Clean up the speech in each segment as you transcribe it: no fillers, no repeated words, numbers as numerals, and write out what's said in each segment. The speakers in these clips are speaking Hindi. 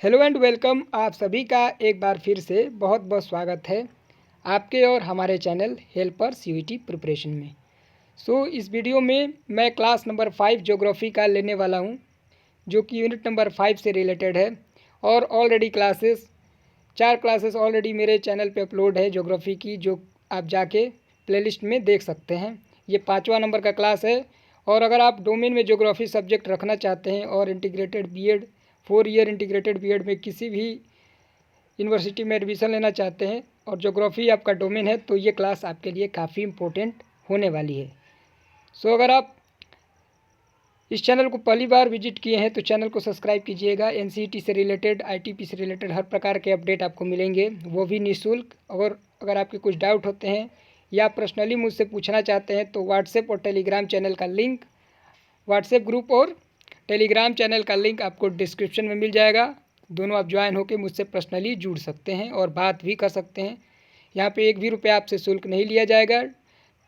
Hello and welcome. आप सभी का एक बार फिर से बहुत बहुत स्वागत है आपके और हमारे चैनल हेल्पर सीयूईटी प्रिपरेशन में। इस वीडियो में मैं क्लास नंबर 5 ज्योग्राफी का लेने वाला हूं, जो कि यूनिट नंबर 5 से रिलेटेड है। और ऑलरेडी 4 क्लासेस ऑलरेडी मेरे चैनल पे अपलोड है ज्योग्राफी की, जो आप जाके प्लेलिस्ट में देख सकते हैं। ये 5वां नंबर का क्लास है। और अगर आप डोमेन में ज्योग्राफी सब्जेक्ट रखना चाहते हैं और integrated BEd 4 year integrated BEd में किसी भी यूनिवर्सिटी में एडमिशन लेना चाहते हैं और ज्योग्राफी आपका डोमेन है, तो ये क्लास आपके लिए काफ़ी इम्पोर्टेंट होने वाली है। अगर आप इस चैनल को पहली बार विजिट किए हैं तो चैनल को सब्सक्राइब कीजिएगा। एनसीईटी से रिलेटेड, आईटीपी से रिलेटेड हर प्रकार के अपडेट आपको मिलेंगे, वो भी निःशुल्क। और अगर आपके कुछ डाउट होते हैं या पर्सनली मुझसे पूछना चाहते हैं तो व्हाट्सएप और टेलीग्राम चैनल का लिंक, व्हाट्सएप ग्रुप और टेलीग्राम चैनल का लिंक आपको डिस्क्रिप्शन में मिल जाएगा। दोनों आप ज्वाइन होकर मुझसे पर्सनली जुड़ सकते हैं और बात भी कर सकते हैं। यहाँ पे एक भी रुपया आपसे शुल्क नहीं लिया जाएगा।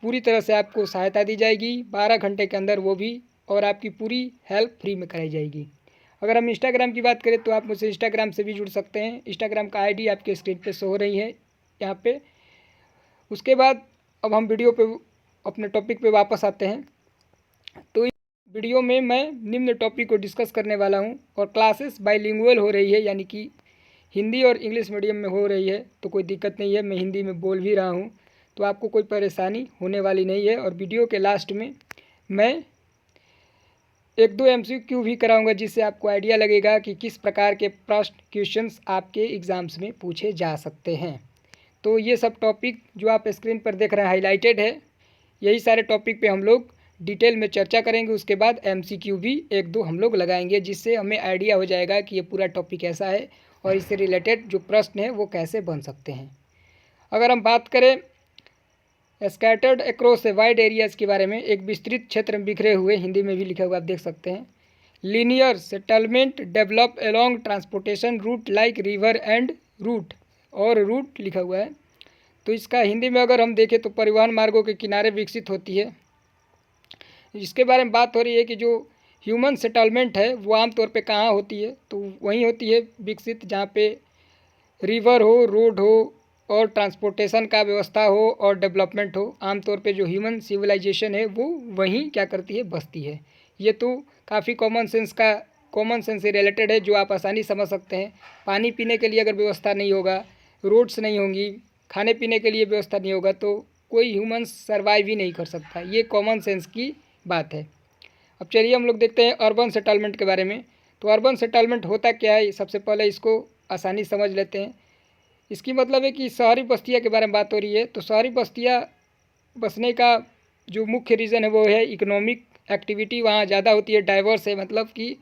पूरी तरह से आपको सहायता दी जाएगी 12 घंटे के अंदर, वो भी, और आपकी पूरी हेल्प फ्री में कराई जाएगी। अगर हम इंस्टाग्राम की बात करें तो आप मुझसे इंस्टाग्राम से भी जुड़ सकते हैं। इंस्टाग्राम का आईडी आपके स्क्रीन पे शो हो रही है यहाँ पे। उसके बाद अब हम वीडियो पे अपने टॉपिक पे वापस आते हैं। तो इस वीडियो में मैं निम्न टॉपिक को डिस्कस करने वाला हूँ। और क्लासेस बाइलिंगुअल हो रही है, यानी कि हिंदी और इंग्लिश मीडियम में हो रही है, तो कोई दिक्कत नहीं है। मैं हिंदी में बोल भी रहा हूँ, तो आपको कोई परेशानी होने वाली नहीं है। और वीडियो के लास्ट में मैं 1-2 MCQ भी कराऊंगा, जिससे आपको आइडिया लगेगा कि किस प्रकार के प्रश्न क्वेश्चंस आपके एग्ज़ाम्स में पूछे जा सकते हैं। तो ये सब टॉपिक जो आप स्क्रीन पर देख रहे हैं हाईलाइटेड है, यही सारे टॉपिक पे हम लोग डिटेल में चर्चा करेंगे। उसके बाद MCQ भी 1-2 हम लोग लगाएंगे, जिससे हमें आइडिया हो जाएगा कि ये पूरा टॉपिक ऐसा है और इससे रिलेटेड जो प्रश्न है वो कैसे बन सकते हैं। अगर हम बात करें scattered across a wide areas के बारे में, एक विस्तृत क्षेत्र में बिखरे हुए, हिंदी में भी लिखा हुआ आप देख सकते हैं। Linear settlement develop along transportation route like river and route, और रूट लिखा हुआ है। तो इसका हिंदी में अगर हम देखें तो परिवहन मार्गों के किनारे विकसित होती है। इसके बारे में बात हो रही है कि जो ह्यूमन सेटलमेंट है वो आमतौर पे कहाँ होती है, तो वहीं होती है विकसित जहाँ पे रिवर हो, रोड हो और ट्रांसपोर्टेशन का व्यवस्था हो और डेवलपमेंट हो। आमतौर पे जो ह्यूमन सिविलाइजेशन है वो वहीं क्या करती है, बसती है। ये तो काफ़ी कॉमन सेंस से रिलेटेड है, जो आप आसानी समझ सकते हैं। पानी पीने के लिए अगर व्यवस्था नहीं होगा, रोड्स नहीं होंगी, खाने पीने के लिए व्यवस्था नहीं होगा, तो कोई ह्यूमन सर्वाइव ही नहीं कर सकता। ये कॉमन सेंस की बात है। अब चलिए हम लोग देखते हैं अर्बन सेटलमेंट के बारे में। तो अर्बन सेटलमेंट होता क्या है, सबसे पहले इसको आसानी समझ लेते हैं। इसकी मतलब है कि शहरी बस्तियाँ के बारे में बात हो रही है। तो शहरी बस्तियाँ बसने का जो मुख्य रीज़न है वो है इकोनॉमिक एक्टिविटी वहाँ ज़्यादा होती है। डाइवर्स है, मतलब कि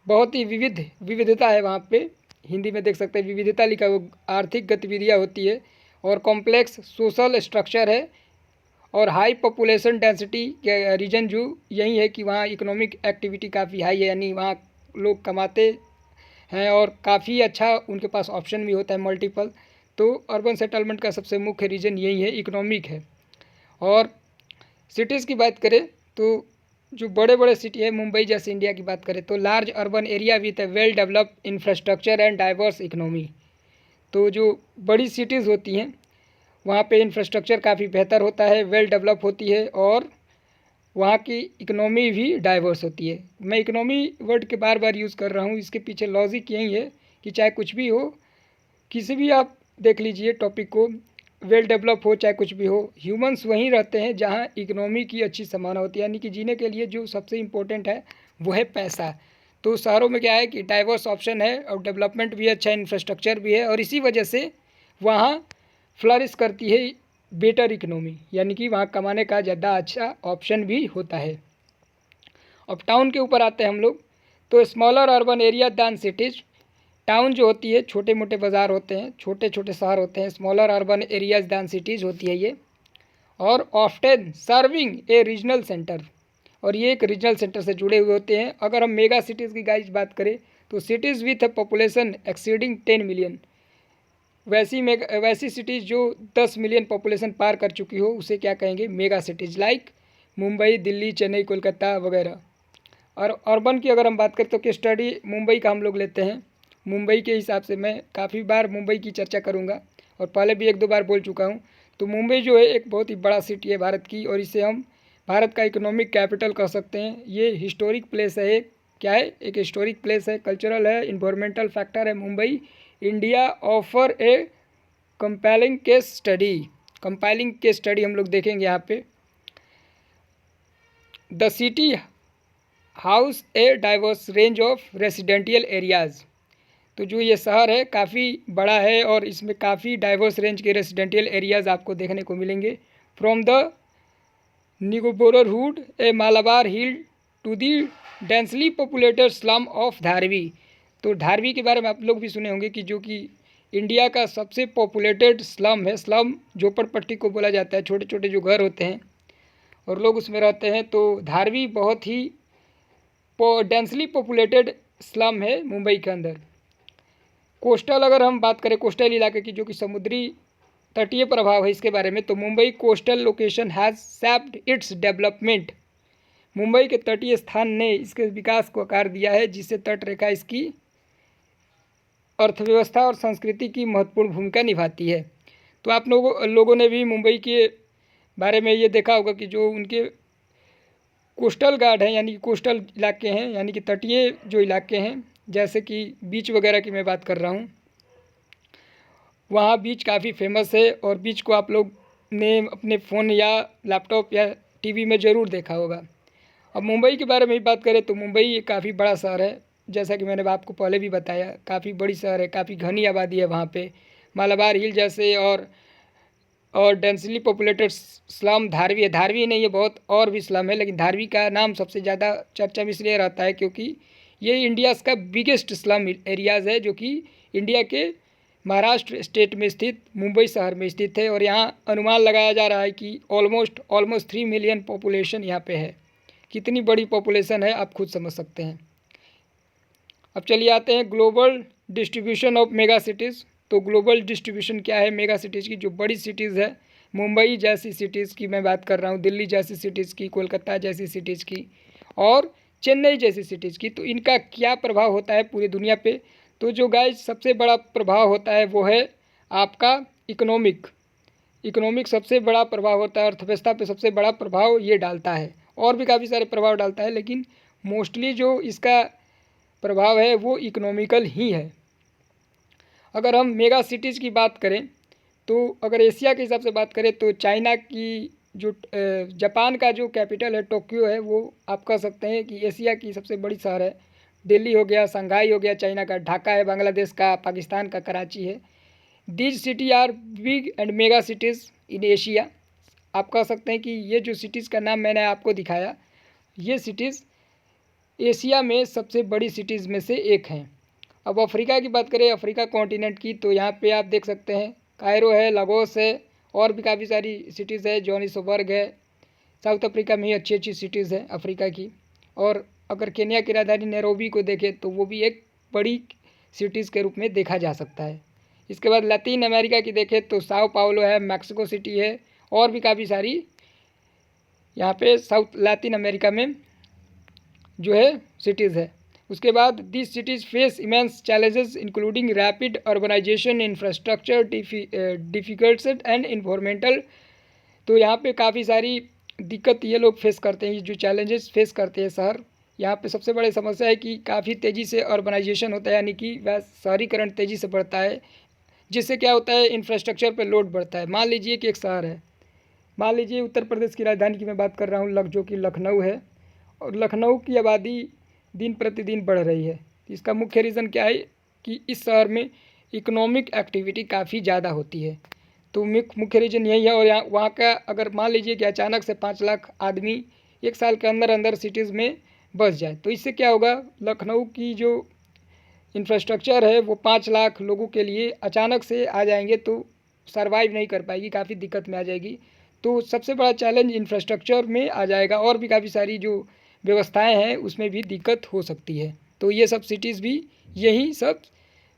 बहुत ही विविधता है वहाँ पे। हिंदी में देख सकते हैं विविधता लिखा हुआ। आर्थिक गतिविधियाँ होती है और कॉम्प्लेक्स सोशल स्ट्रक्चर है और हाई पॉपुलेशन डेंसिटी के रीजन जो यही है कि वहाँ इकोनॉमिक एक्टिविटी काफ़ी हाई है, यानी वहाँ लोग कमाते हैं और काफ़ी अच्छा उनके पास ऑप्शन भी होता है मल्टीपल। तो अर्बन सेटलमेंट का सबसे मुख्य रीज़न यही है, इकोनॉमिक है। और सिटीज़ की बात करें तो जो बड़े बड़े सिटी है, मुंबई जैसे इंडिया की बात करें तो large urban area with A well developed infrastructure and diverse economy. तो जो बड़ी सिटीज़ होती हैं वहाँ पे इंफ्रास्ट्रक्चर काफ़ी बेहतर होता है, वेल डेवलप होती है और वहाँ की इकोनॉमी भी डाइवर्स होती है। मैं इकोनॉमी वर्ड के बार बार यूज़ कर रहा हूँ, इसके पीछे लॉजिक यही है कि चाहे कुछ भी हो, किसी भी आप देख लीजिए टॉपिक को, वेल डेवलप हो चाहे कुछ भी हो, ह्यूमंस वहीं रहते हैं जहाँ इकोनॉमी की अच्छी संभावना होती है। यानी कि जीने के लिए जो सबसे इम्पोर्टेंट है वो है पैसा। तो शहरों में क्या है कि डाइवर्स ऑप्शन है और डेवलपमेंट भी अच्छा, इंफ्रास्ट्रक्चर भी है, और इसी वजह से वहाँ फ्लरिश करती है बेटर इकोनॉमी, यानी कि वहाँ कमाने का ज़्यादा अच्छा ऑप्शन भी होता है। अब टाउन के ऊपर आते हैं हम लोग। तो smaller urban area than cities, town जो होती है छोटे मोटे बाज़ार होते हैं, छोटे छोटे शहर होते हैं, smaller urban areas than cities होती है ये। और often serving a regional centre, और ये एक रीजनल सेंटर से जुड़े हुए होते हैं। अगर हम मेगा सिटीज़ की गाइस बात करें तो cities with a population exceeding 10 million, वैसी सिटीज़ जो 10 मिलियन पॉपुलेशन पार कर चुकी हो उसे क्या कहेंगे, mega cities, like Mumbai, Delhi, Chennai, Kolkata वगैरह। और अर्बन की अगर हम बात करें तो केस स्टडी मुंबई का हम लोग लेते हैं। मुंबई के हिसाब से मैं काफ़ी बार मुंबई की चर्चा करूँगा और पहले भी 1-2 बार बोल चुका हूँ। तो मुंबई जो है एक बहुत ही बड़ा सिटी है भारत की, और इसे हम भारत का इकोनॉमिक कैपिटल कह सकते हैं। ये हिस्टोरिक प्लेस है, क्या है, एक हिस्टोरिक प्लेस है, कल्चरल है, इन्वायरमेंटल फैक्टर है। मुंबई इंडिया ऑफर ए कंपाइलिंग केस स्टडी हम लोग देखेंगे यहाँ पे। The city house a diverse range of residential areas. तो जो ये शहर है काफ़ी बड़ा है और इसमें काफ़ी डाइवर्स रेंज के रेसिडेंशियल एरियाज़ आपको देखने को मिलेंगे। From the neighbourhood a Malabar Hill to the densely populated slum of Dharavi. तो धारवी के बारे में आप लोग भी सुने होंगे कि जो कि इंडिया का सबसे पॉपुलेटेड स्लम है। स्लम झोपड़पट्टी को बोला जाता है, छोटे छोटे जो घर होते हैं और लोग उसमें रहते हैं। तो धारवी बहुत ही डेंसली पॉपुलेटेड स्लम है मुंबई के अंदर। कोस्टल, अगर हम बात करें कोस्टल इलाके की, जो कि समुद्री तटीय प्रभाव है इसके बारे में, तो Mumbai coastal location has shaped its development. Mumbai के तटीय स्थान ने इसके विकास को आकार दिया है, जिससे तट रेखा इसकी अर्थव्यवस्था और संस्कृति की महत्वपूर्ण भूमिका निभाती है। तो आप लोगों ने भी मुंबई के बारे में ये देखा होगा कि जो उनके कोस्टल गार्ड हैं, यानी कि कोस्टल इलाके हैं, यानी कि तटीय जो इलाके हैं, जैसे कि बीच वगैरह की मैं बात कर रहा हूँ, वहाँ बीच काफ़ी फेमस है और बीच को आप लोग ने अपने फ़ोन या लैपटॉप या टीवी में ज़रूर देखा होगा। अब मुंबई के बारे में भी बात करें तो मुंबई एक काफ़ी बड़ा शहर है, जैसा कि मैंने आपको पहले भी बताया, काफ़ी बड़ी शहर है, काफ़ी घनी आबादी है वहाँ पे। मालाबार हिल जैसे और डेंसली पॉपुलेटेड स्लम धारवी है। धारवी नहीं, ये बहुत और भी स्लम है, लेकिन धारवी का नाम सबसे ज़्यादा चर्चा में इसलिए रहता है क्योंकि ये इंडिया का बिगेस्ट स्लम एरियाज़ है, जो कि इंडिया के महाराष्ट्र स्टेट में स्थित मुंबई शहर में स्थित है। और यहाँ अनुमान लगाया जा रहा है कि ऑलमोस्ट 3 मिलियन पॉपुलेशन यहाँ पे है। कितनी बड़ी पॉपुलेशन है आप खुद समझ सकते हैं। अब चलिए आते हैं global distribution of mega cities. तो ग्लोबल डिस्ट्रीब्यूशन क्या है मेगा सिटीज़ की? जो बड़ी सिटीज़ है, मुंबई जैसी सिटीज़ की मैं बात कर रहा हूँ, दिल्ली जैसी सिटीज़ की, कोलकाता जैसी सिटीज़ की और चेन्नई जैसी सिटीज़ की, तो इनका क्या प्रभाव होता है पूरी दुनिया पे? तो जो गाइस सबसे बड़ा प्रभाव होता है वो है आपका इकोनॉमिक सबसे बड़ा प्रभाव होता है, अर्थव्यवस्था पे सबसे बड़ा प्रभाव ये डालता है। और भी काफ़ी सारे प्रभाव डालता है, लेकिन मोस्टली जो इसका प्रभाव है वो इकोनॉमिकल ही है। अगर हम मेगा सिटीज़ की बात करें तो अगर एशिया के हिसाब से बात करें तो चाइना की जो जापान का जो कैपिटल है टोक्यो है, वो आप कह सकते हैं कि एशिया की सबसे बड़ी शहर है। दिल्ली हो गया, शंघाई हो गया चाइना का, ढाका है बांग्लादेश का, पाकिस्तान का कराची है। These city are big and mega cities in Asia. आप कह सकते हैं कि ये जो सिटीज़ का नाम मैंने आपको दिखाया, ये सिटीज़ एशिया में सबसे बड़ी सिटीज़ में से एक हैं। अब अफ्रीका की बात करें, अफ्रीका कॉन्टिनेंट की, तो यहाँ पे आप देख सकते हैं कायरो है, लागोस है और भी काफ़ी सारी सिटीज़ है, जोहानिसबर्ग है। साउथ अफ्रीका में ही अच्छी अच्छी सिटीज़ है अफ्रीका की। और अगर केन्या की राजधानी नैरोबी को देखें तो वो भी एक बड़ी सिटीज़ के रूप में देखा जा सकता है। इसके बाद लैटिन अमेरिका की देखें तो साओ पाउलो है, मैक्सिको सिटी है और भी काफ़ी सारी यहाँ पे साउथ लैटिन अमेरिका में जो है सिटीज़ है। उसके बाद this cities face immense challenges including rapid urbanisation, infrastructure difficulties and environmental. तो यहाँ पे काफ़ी सारी दिक्कत ये लोग फेस करते हैं, जो चैलेंजेस फेस करते हैं शहर। यहाँ पे सबसे बड़ी समस्या है कि काफ़ी तेज़ी से अर्बनाइजेशन होता है, यानी कि वह शहरीकरण तेज़ी से बढ़ता है, जिससे क्या होता है इंफ्रास्ट्रक्चर पर लोड बढ़ता है। मान लीजिए कि एक शहर है, मान लीजिए उत्तर प्रदेश की राजधानी की मैं बात कर रहा हूँ, जो कि लखनऊ है, और लखनऊ की आबादी दिन प्रतिदिन बढ़ रही है। इसका मुख्य रीज़न क्या है कि इस शहर में इकोनॉमिक एक्टिविटी काफ़ी ज़्यादा होती है। तो मुख्य रीज़न यही है। और यहाँ वहाँ का अगर मान लीजिए कि अचानक से 5 लाख आदमी एक साल के अंदर अंदर सिटीज़ में बस जाए, तो इससे क्या होगा, लखनऊ की जो इंफ्रास्ट्रक्चर है वो 5 लाख लोगों के लिए अचानक से आ जाएंगे तो सर्वाइव नहीं कर पाएगी, काफ़ी दिक्कत में आ जाएगी। तो सबसे बड़ा चैलेंज इंफ्रास्ट्रक्चर में आ जाएगा और भी काफ़ी सारी जो व्यवस्थाएं हैं उसमें भी दिक्कत हो सकती है। तो ये सब सिटीज़ भी यही सब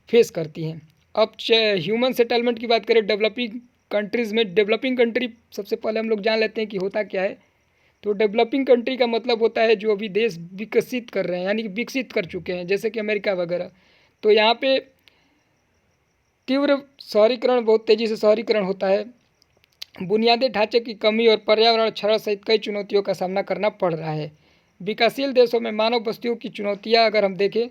फेस करती हैं। अब ह्यूमन सेटलमेंट की बात करें डेवलपिंग कंट्रीज़ में, डेवलपिंग कंट्री सबसे पहले हम लोग जान लेते हैं कि होता क्या है। तो डेवलपिंग कंट्री का मतलब होता है जो अभी देश विकसित कर रहे हैं, यानी कि विकसित कर चुके हैं, जैसे कि अमेरिका वगैरह। तो यहाँ पे तीव्र शहरीकरण, बहुत तेज़ी से शहरीकरण होता है, बुनियादी ढांचे की कमी और पर्यावरण क्षरण सहित कई चुनौतियों का सामना करना पड़ रहा है। विकासशील देशों में मानव बस्तियों की चुनौतियाँ अगर हम देखें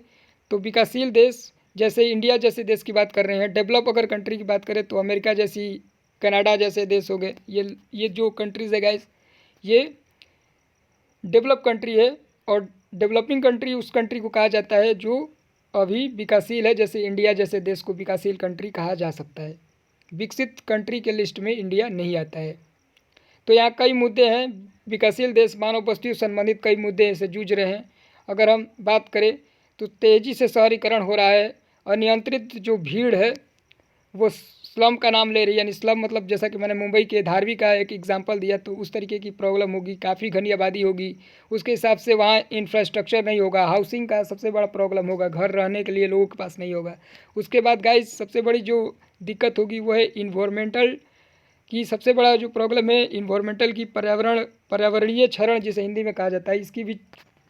तो विकासशील देश जैसे इंडिया जैसे देश की बात कर रहे हैं, डेवलप अगर कंट्री की बात करें तो अमेरिका जैसी, कनाडा जैसे देश हो गए, ये जो कंट्रीज़ है गाइस, ये डेवलप कंट्री है। और डेवलपिंग कंट्री उस कंट्री को कहा जाता है जो अभी विकासशील है, जैसे इंडिया जैसे देश को विकासशील कंट्री कहा जा सकता है। विकसित कंट्री के लिस्ट में इंडिया नहीं आता है। तो यहाँ कई मुद्दे हैं, विकासशील देश मानव बस्तियों से संबंधित कई मुद्दे से जूझ रहे हैं। अगर हम बात करें तो तेज़ी से शहरीकरण हो रहा है, अनियंत्रित जो भीड़ है वो स्लम का नाम ले रही है, यानी स्लम मतलब जैसा कि मैंने मुंबई के धारवी का एक एग्जांपल दिया, तो उस तरीके की प्रॉब्लम होगी, काफ़ी घनी आबादी होगी, उसके हिसाब से वहाँ इंफ्रास्ट्रक्चर नहीं होगा, हाउसिंग का सबसे बड़ा प्रॉब्लम होगा, घर रहने के लिए लोगों के पास नहीं होगा। उसके बाद गाइस सबसे बड़ी जो दिक्कत होगी वो है इन्वायरमेंटल की, सबसे बड़ा जो प्रॉब्लम है इन्वायरमेंटल की, पर्यावरणीय क्षरण जिसे हिंदी में कहा जाता है, इसकी भी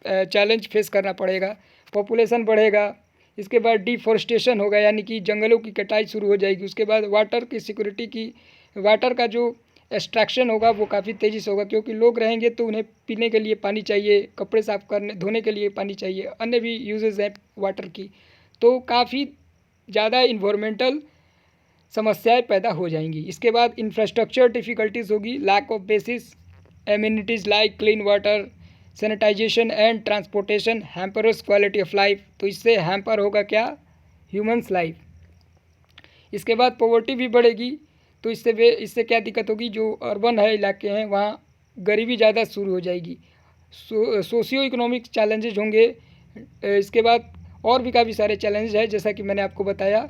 चैलेंज फेस करना पड़ेगा। पॉपुलेशन बढ़ेगा, इसके बाद डिफॉरेस्टेशन होगा, यानी कि जंगलों की कटाई शुरू हो जाएगी। उसके बाद वाटर की सिक्योरिटी की, वाटर का जो एक्सट्रैक्शन होगा वो काफ़ी तेज़ी से होगा, क्योंकि लोग रहेंगे तो उन्हें पीने के लिए पानी चाहिए, कपड़े साफ करने धोने के लिए पानी चाहिए, अन्य भी यूजेस हैं वाटर की। तो काफ़ी ज़्यादा इन्वायरमेंटल समस्याएं पैदा हो जाएंगी। इसके बाद इंफ्रास्ट्रक्चर डिफ़िकल्टीज़ होगी, lack of basis amenities like clean water, sanitization and transportation hampers quality of life. तो इससे हैम्पर होगा क्या, ह्यूमन्स लाइफ। इसके बाद पॉवर्टी भी बढ़ेगी, तो इससे क्या दिक्कत होगी, जो अर्बन है इलाके हैं वहाँ गरीबी ज़्यादा शुरू हो जाएगी, सोशियो इकोनॉमिक चैलेंजेज होंगे। इसके बाद और भी काफ़ी सारे चैलेंजेज हैं, जैसा कि मैंने आपको बताया,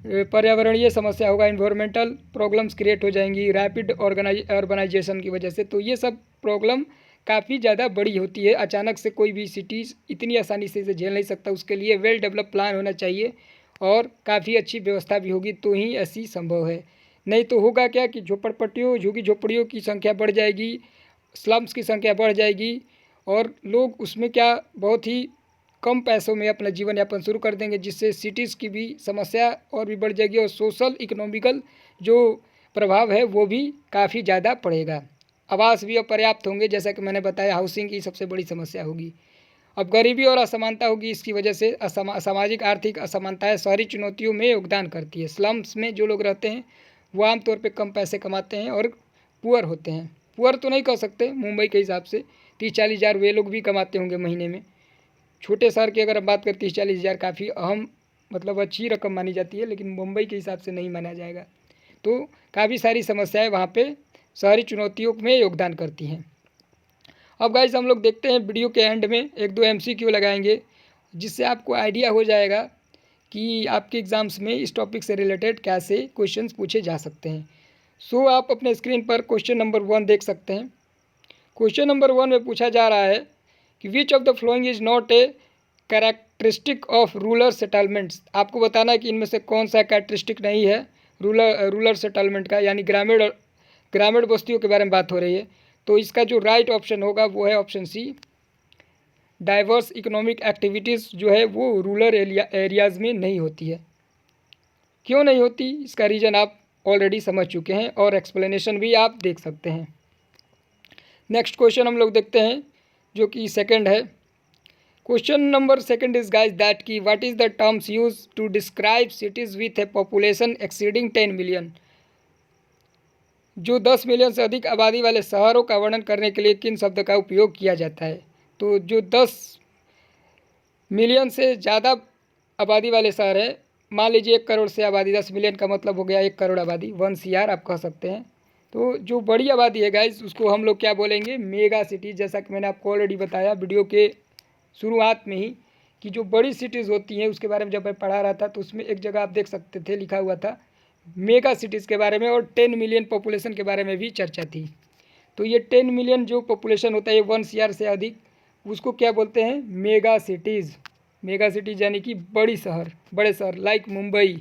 पर्यावरणीय समस्या होगा, इन्वायरमेंटल प्रॉब्लम्स क्रिएट हो जाएंगी रैपिड अर्बनाइजेशन की वजह से। तो ये सब प्रॉब्लम काफ़ी ज़्यादा बड़ी होती है, अचानक से कोई भी सिटीज़ इतनी आसानी से इसे झेल नहीं सकता, उसके लिए वेल डेवलप प्लान होना चाहिए और काफ़ी अच्छी व्यवस्था भी होगी तो ही ऐसी संभव है। नहीं तो होगा क्या कि झोपड़पट्टियों, झुग्गी झोपड़ियों की संख्या बढ़ जाएगी, स्लम्स की संख्या बढ़ जाएगी और लोग उसमें क्या बहुत ही कम पैसों में अपना जीवन यापन शुरू कर देंगे, जिससे सिटीज़ की भी समस्या और भी बढ़ जाएगी और सोशल इकोनॉमिकल जो प्रभाव है वो भी काफ़ी ज़्यादा पड़ेगा। आवास भी अपर्याप्त होंगे, जैसा कि मैंने बताया, हाउसिंग की सबसे बड़ी समस्या होगी। अब गरीबी और असमानता होगी, इसकी वजह से सामाजिक आर्थिक असमानताएं शहरी चुनौतियों में योगदान करती है। स्लम्स में जो लोग रहते हैं वो आमतौर पर कम पैसे कमाते हैं और पुअर होते हैं, पुअर तो नहीं कह सकते, मुंबई के हिसाब से 30-40 हज़ार वे लोग भी कमाते होंगे महीने में। छोटे शहर की अगर हम बात करें 30-40 हज़ार काफ़ी अहम मतलब अच्छी रकम मानी जाती है, लेकिन मुंबई के हिसाब से नहीं माना जाएगा। तो काफ़ी सारी समस्याएं वहाँ पे शहरी चुनौतियों में योगदान करती हैं। अब गाइस हम लोग देखते हैं वीडियो के एंड में 1-2 MCQ लगाएंगे, जिससे आपको आइडिया हो जाएगा कि आपके एग्ज़ाम्स में इस टॉपिक से रिलेटेड कैसे क्वेश्चंस पूछे जा सकते हैं। सो आप अपने स्क्रीन पर क्वेश्चन नंबर 1 देख सकते हैं। क्वेश्चन नंबर 1 में पूछा जा रहा है कि which of the following is not a characteristic of rural settlements. आपको बताना है कि इनमें से कौन सा कैरेक्टरिस्टिक नहीं है रूरल सेटलमेंट का, यानी ग्रामीण बस्तियों के बारे में बात हो रही है। तो इसका जो राइट ऑप्शन होगा वो है option C, diverse economic activities जो है वो रूरल एरियाज़ में नहीं होती है। क्यों नहीं होती, इसका रीज़न आप ऑलरेडी समझ चुके हैं और एक्सप्लेनेशन भी आप देख सकते हैं। नेक्स्ट क्वेश्चन हम लोग देखते हैं जो कि सेकंड है। Question number second is guys that की what is the terms use to describe cities with a population exceeding 10 million. जो 10 मिलियन से अधिक आबादी वाले शहरों का वर्णन करने के लिए किन शब्द का उपयोग किया जाता है। तो जो 10 मिलियन से ज़्यादा आबादी वाले शहर है, मान लीजिए 1 करोड़ से आबादी, 10 मिलियन का मतलब हो गया 1 करोड़ आबादी, 1 CR आप कह सकते हैं। तो जो बड़ी आबादी है गाइस उसको हम लोग क्या बोलेंगे, मेगा सिटीज़। जैसा कि मैंने आपको ऑलरेडी बताया वीडियो के शुरुआत में ही कि जो बड़ी सिटीज़ होती हैं उसके बारे में जब मैं पढ़ा रहा था तो उसमें एक जगह आप देख सकते थे लिखा हुआ था मेगा सिटीज़ के बारे में, और 10 मिलियन पॉपुलेशन के बारे में भी चर्चा थी। तो ये 10 मिलियन जो पॉपुलेशन होता है 1 CR से अधिक, उसको क्या बोलते हैं, मेगा सिटीज़। मेगा सिटीज़ यानी कि बड़े शहर लाइक मुंबई।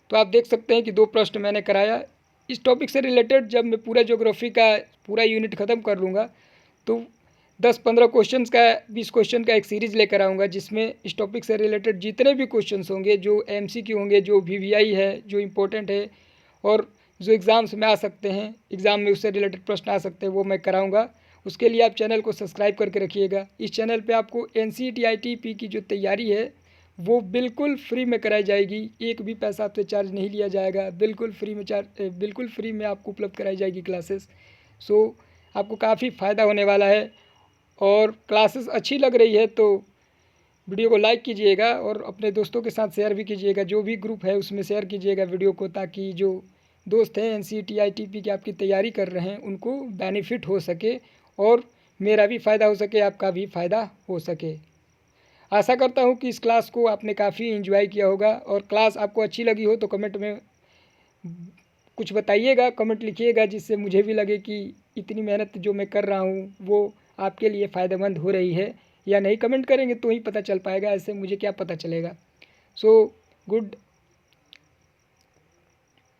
तो आप देख सकते हैं कि 2 प्रश्न मैंने कराया इस टॉपिक से रिलेटेड। जब मैं पूरा ज्योग्राफी का पूरा यूनिट ख़त्म कर लूँगा तो 10-15 क्वेश्चंस का 20 क्वेश्चन का एक सीरीज़ लेकर आऊँगा, जिसमें इस टॉपिक से रिलेटेड जितने भी क्वेश्चंस होंगे, जो एमसीक्यू होंगे, जो वीवीआई है, जो इम्पोर्टेंट है और जो एग्ज़ाम्स में आ सकते हैं, एग्ज़ाम में उससे रिलेटेड प्रश्न आ सकते हैं, वो मैं कराऊँगा। उसके लिए आप चैनल को सब्सक्राइब करके रखिएगा। इस चैनल पे आपको एनसीईआरटी की जो तैयारी है वो बिल्कुल फ्री में कराई जाएगी। एक भी पैसा आपसे चार्ज नहीं लिया जाएगा। बिल्कुल फ्री में आपको उपलब्ध कराई जाएगी क्लासेस। सो आपको काफ़ी फ़ायदा होने वाला है और क्लासेस अच्छी लग रही है तो वीडियो को लाइक कीजिएगा और अपने दोस्तों के साथ शेयर भी कीजिएगा। जो भी ग्रुप है उसमें शेयर कीजिएगा वीडियो को, ताकि जो दोस्त हैं एनसीईआरटी की आपकी तैयारी कर रहे हैं उनको बेनिफिट हो सके और मेरा भी फ़ायदा हो सके, आपका भी फ़ायदा हो सके। आशा करता हूँ कि इस क्लास को आपने काफ़ी एंजॉय किया होगा और क्लास आपको अच्छी लगी हो तो कमेंट में कुछ बताइएगा, कमेंट लिखिएगा, जिससे मुझे भी लगे कि इतनी मेहनत जो मैं कर रहा हूँ वो आपके लिए फ़ायदेमंद हो रही है या नहीं। कमेंट करेंगे तो ही पता चल पाएगा, ऐसे मुझे क्या पता चलेगा। So good